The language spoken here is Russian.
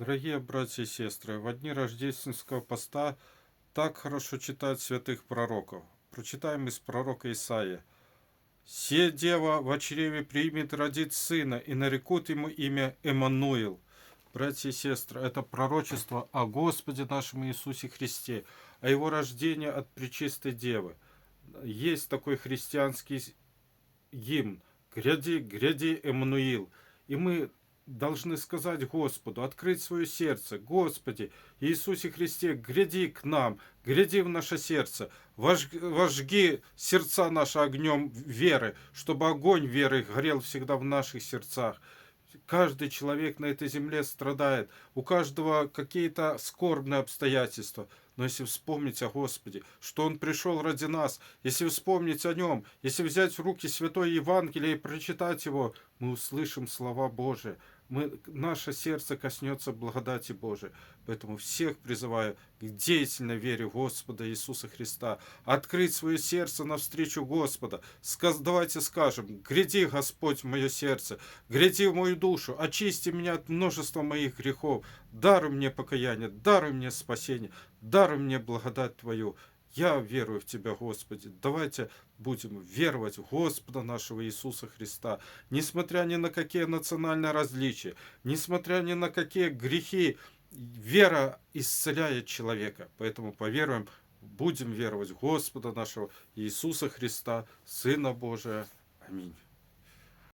Дорогие братья и сестры, в дни рождественского поста так хорошо читать святых пророков. Прочитаем из пророка Исаия. «Се дева в чреве примет, родит сына, и нарекут ему имя Эммануил». Братья и сестры, это пророчество о Господе нашем Иисусе Христе, о Его рождении от Пречистой Девы. Есть такой христианский гимн «Гряди, гряди, Эммануил». И мы должны сказать Господу, открыть свое сердце: Господи, Иисусе Христе, гряди к нам, гряди в наше сердце, вожги сердца наши огнем веры, чтобы огонь веры горел всегда в наших сердцах. Каждый человек на этой земле страдает, у каждого какие-то скорбные обстоятельства. Но если вспомнить о Господе, что Он пришел ради нас, если вспомнить о Нем, если взять в руки Святое Евангелие и прочитать его, мы услышим слова Божии. Наше сердце коснется благодати Божией. Поэтому всех призываю к деятельной вере в Господа Иисуса Христа. Открыть свое сердце навстречу Господа. Давайте скажем: гряди, Господь, в мое сердце, гряди в мою душу, очисти меня от множества моих грехов. Даруй мне покаяние, даруй мне спасение, даруй мне благодать Твою. Я верую в Тебя, Господи. Давайте будем веровать в Господа нашего Иисуса Христа. Несмотря ни на какие национальные различия, несмотря ни на какие грехи, вера исцеляет человека. Поэтому поверуем, будем веровать в Господа нашего Иисуса Христа, Сына Божия. Аминь.